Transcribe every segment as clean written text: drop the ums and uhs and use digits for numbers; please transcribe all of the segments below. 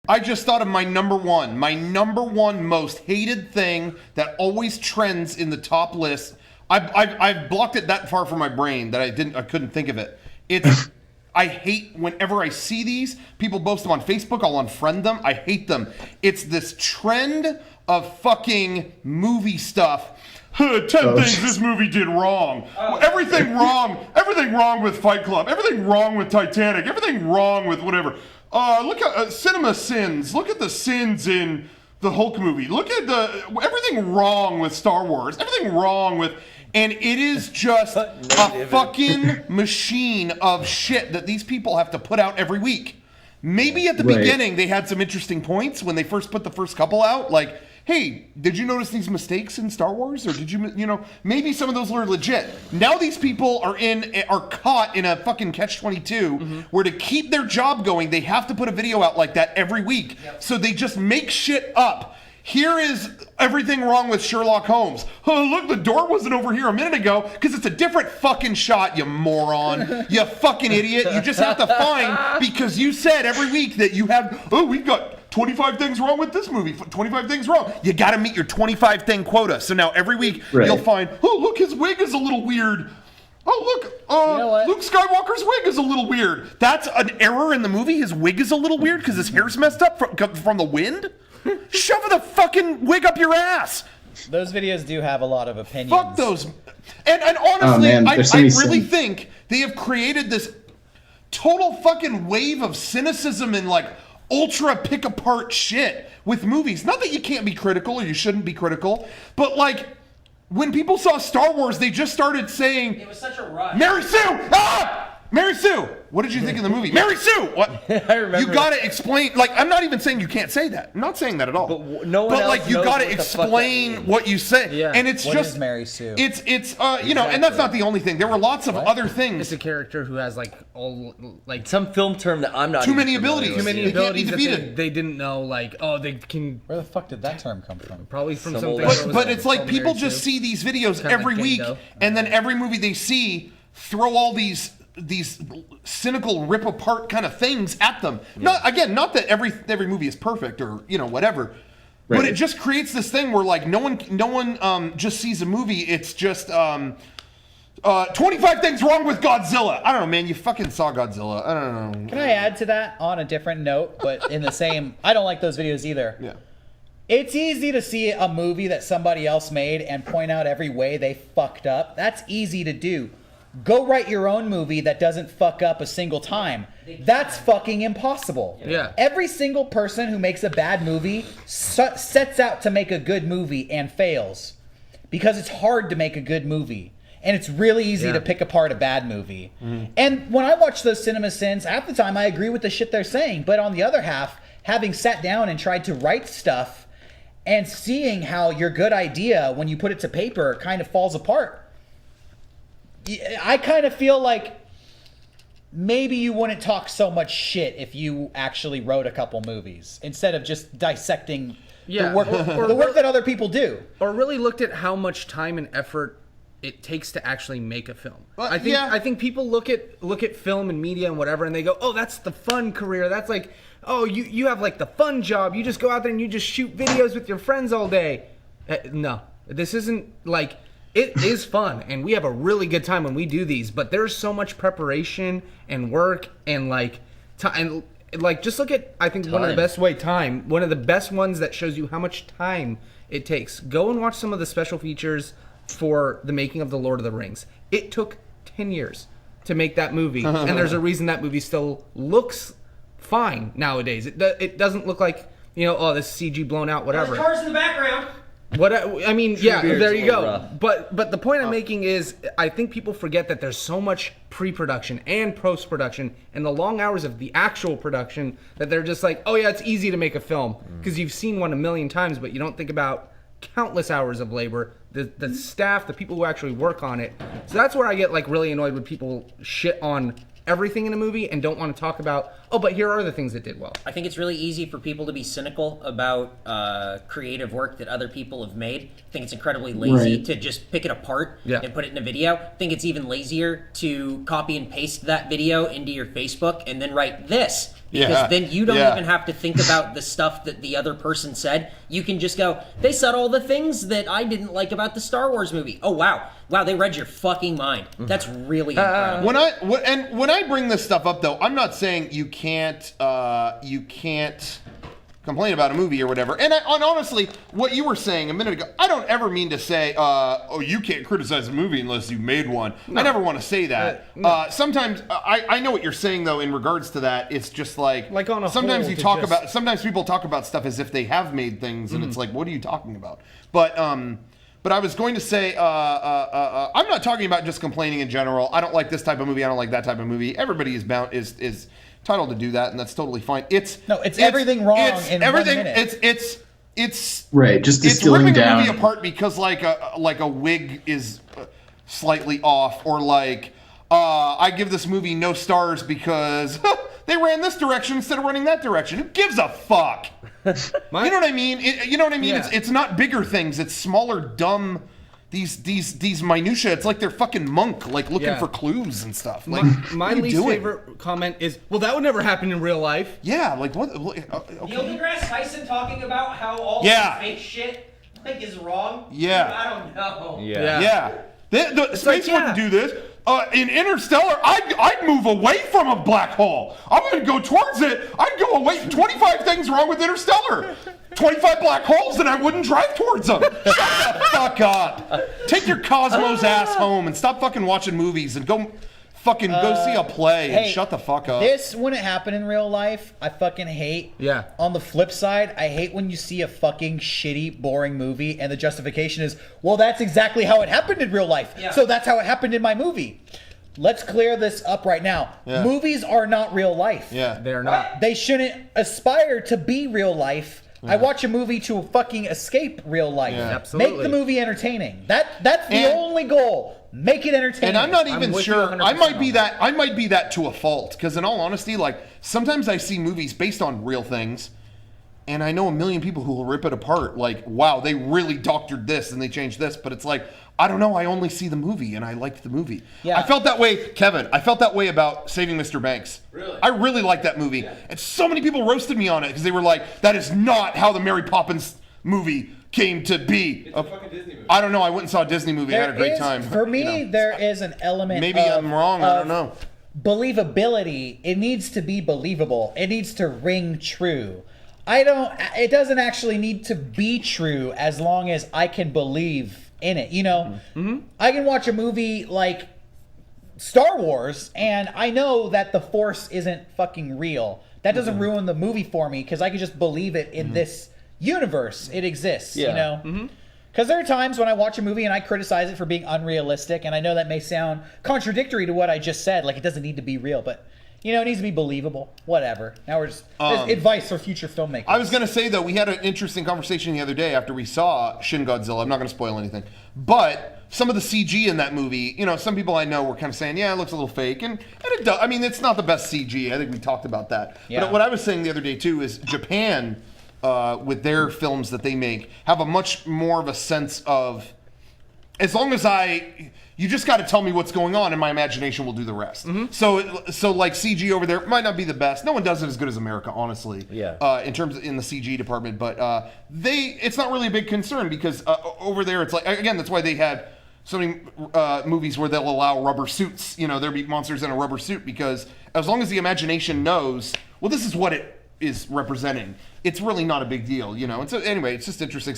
I just thought of my number one most hated thing that always trends in the top list. I've blocked it that far from my brain that I couldn't think of it. It's I hate whenever I see these people post them on Facebook. I'll unfriend them. I hate them. It's this trend of fucking movie stuff. 10 things this movie did wrong. Everything wrong. Everything wrong with Fight Club. Everything wrong with Titanic. Everything wrong with whatever. Look at CinemaSins. Look at the sins in the Hulk movie. Look at everything wrong with Star Wars. Everything wrong with... And it is just a fucking machine of shit that these people have to put out every week. Maybe at the beginning they had some interesting points when they first put the first couple out. Like, hey, did you notice these mistakes in Star Wars? Or did you maybe some of those were legit. Now these people are caught in a fucking catch-22 where to keep their job going, they have to put a video out like that every week. Yep. So they just make shit up. Here is everything wrong with Sherlock Holmes. Oh, look, the door wasn't over here a minute ago because it's a different fucking shot, you moron. You fucking idiot. You just have to find, because you said every week that you have, we've got 25 things wrong with this movie, 25 things wrong. You got to meet your 25 thing quota. So now every week you'll find, look, his wig is a little weird. Oh, look, you know Luke Skywalker's wig is a little weird. That's an error in the movie. His wig is a little weird because his hair's messed up from the wind. Shove the fucking wig up your ass. Those videos do have a lot of opinions. Fuck those. And honestly, I really think they have created this total fucking wave of cynicism and like ultra pick apart shit with movies. Not that you can't be critical or you shouldn't be critical, but like when people saw Star Wars, they just started saying, it was such a rush. Mary Sue! Ah! Mary Sue! What did you think of the movie? Mary Sue! What? I remember. You gotta explain. Like, I'm not even saying you can't say that. I'm not saying that at all. But no one else like, you knows gotta what the fuck explain that means. what you say. Yeah. And it's What just is Mary Sue? It's and that's not the only thing. There were lots of other things. It's a character who has some film term that I'm not too even many familiar abilities. with. too many They can't be abilities that defeated. they didn't know. Like, they can Where the fuck did that term come from? probably from Some something. old- that was But it's like called people Mary just Sue. see these videos Kinda every like week, Django. and then every movie they see throw all these cynical rip apart kind of things at them. Not that every movie is perfect or whatever, but it just creates this thing where like no one just sees a movie. It's just 25 things wrong with Godzilla. I don't know, man. You fucking saw Godzilla. I don't know. Can I add to that on a different note, but in the same? I don't like those videos either. Yeah. It's easy to see a movie that somebody else made and point out every way they fucked up. That's easy to do. Go write your own movie that doesn't fuck up a single time. That's fucking impossible. Yeah. Every single person who makes a bad movie sets out to make a good movie and fails. Because it's hard to make a good movie. And it's really easy to pick apart a bad movie. And when I watch those CinemaSins, half the time I agree with the shit they're saying. But on the other half, having sat down and tried to write stuff and seeing how your good idea, when you put it to paper, kind of falls apart. I kind of feel like maybe you wouldn't talk so much shit if you actually wrote a couple movies instead of just dissecting the work that other people do. Or really looked at how much time and effort it takes to actually make a film. I think people look at film and media and whatever, and they go, "Oh, that's the fun career. That's like, oh, you have like the fun job. You just go out there and you just shoot videos with your friends all day." No, this isn't like. It is fun, and we have a really good time when we do these. But there's so much preparation and work, and like time. Like, just look at, I think, one of the best ones that shows you how much time it takes. Go and watch some of the special features for the making of The Lord of the Rings. It took 10 years to make that movie, and there's a reason that movie still looks fine nowadays. It doesn't look like, this CG blown out, whatever. There's cars in the background. There you go. But the point I'm making is, I think people forget that there's so much pre-production and post-production and the long hours of the actual production that they're just like, oh yeah, it's easy to make a film because you've seen one a million times, but you don't think about countless hours of labor, the staff, the people who actually work on it. So that's where I get like really annoyed when people shit on everything in a movie and don't want to talk about, but here are the things that did well. I think it's really easy for people to be cynical about creative work that other people have made. I think it's incredibly lazy to just pick it apart and put it in a video. I think it's even lazier to copy and paste that video into your Facebook and then write this because then you don't even have to think about the stuff that the other person said. You can just go, they said all the things that I didn't like about the Star Wars movie. Oh, wow, they read your fucking mind. That's really incredible. When I bring this stuff up, though, I'm not saying you can't complain about a movie or whatever. And honestly, what you were saying a minute ago, I don't ever mean to say, you can't criticize a movie unless you made one. No. I never want to say that. No. Sometimes, I know what you're saying, though, in regards to that. It's just like on a sometimes sometimes people talk about stuff as if they have made things, and it's like, what are you talking about? But I was going to say, I'm not talking about just complaining in general. I don't like this type of movie. I don't like that type of movie. Everybody is entitled to do that, and that's totally fine. It's everything wrong in 1 minute. It's right. Just distilling ripping down a movie apart because like a wig is slightly off, or like I give this movie no stars because they ran this direction instead of running that direction. Who gives a fuck? You know what I mean? Yeah. It's not bigger things. It's smaller, dumb. These minutia, it's like they're fucking Monk, like looking for clues and stuff. Like, my least favorite comment is, well, that would never happen in real life. Yeah, like what? Okay. Neil deGrasse Tyson talking about how all this fake shit is wrong. Yeah, I don't know. Yeah. The space wouldn't do this. In Interstellar, I'd move away from a black hole. I'm going to go towards it. I'd go away. 25 things wrong with Interstellar. 25 black holes, and I wouldn't drive towards them. Shut the fuck up. Take your Cosmos ass home and stop fucking watching movies and go see a play and shut the fuck up. This wouldn't happen in real life. I fucking hate. Yeah. On the flip side, I hate when you see a fucking shitty, boring movie and the justification is, well, that's exactly how it happened in real life. Yeah. So that's how it happened in my movie. Let's clear this up right now. Yeah. Movies are not real life. Yeah. They're not. They shouldn't aspire to be real life. Yeah. I watch a movie to fucking escape real life. Yeah. Absolutely. Make the movie entertaining. That's the only goal. Make it entertaining. And I'm not even sure. I might be that to a fault, because in all honesty, like sometimes I see movies based on real things, and I know a million people who will rip it apart. Like, wow, they really doctored this and they changed this, but it's like, I don't know. I only see the movie, and I liked the movie. Yeah. I felt that way, Kevin. I felt that way about Saving Mr. Banks. Really? I really liked that movie, and so many people roasted me on it because they were like, "That is not how the Mary Poppins movie came to be." It's a fucking Disney movie. I don't know. I went and saw a Disney movie. I had a great time. For me, there is an element. Maybe I'm wrong. I don't know. Believability. It needs to be believable. It needs to ring true. It doesn't actually need to be true as long as I can believe in it. You know, I can watch a movie like Star Wars and I know that the Force isn't fucking real. That doesn't ruin the movie for me because I can just believe it in this universe. It exists, you know? Because there are times when I watch a movie and I criticize it for being unrealistic, and I know that may sound contradictory to what I just said, like it doesn't need to be real, but you know, it needs to be believable. Whatever. Now we're just advice for future filmmakers. I was going to say, though, we had an interesting conversation the other day after we saw Shin Godzilla. I'm not going to spoil anything. But some of the CG in that movie, you know, some people I know were kind of saying, yeah, it looks a little fake. And it does. I mean, it's not the best CG. I think we talked about that. Yeah. But what I was saying the other day, too, is Japan, with their films that they make, have a much more of a sense of, as long as you just got to tell me what's going on, and my imagination will do the rest. So like CG over there might not be the best. No one does it as good as America, honestly. Yeah. In terms of in the CG department, but it's not really a big concern because over there it's like, again, that's why they had so many movies where they'll allow rubber suits. You know, there'll be monsters in a rubber suit because as long as the imagination knows, well, this is what it is representing, it's really not a big deal. You know. And so anyway, it's just interesting.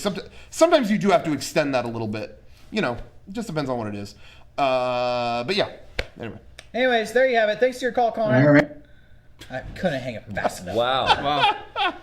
Sometimes you do have to extend that a little bit. You know, it just depends on what it is. But yeah, anyway. Anyways, there you have it. Thanks to your call, Connor. All right. I couldn't hang up fast enough. Wow.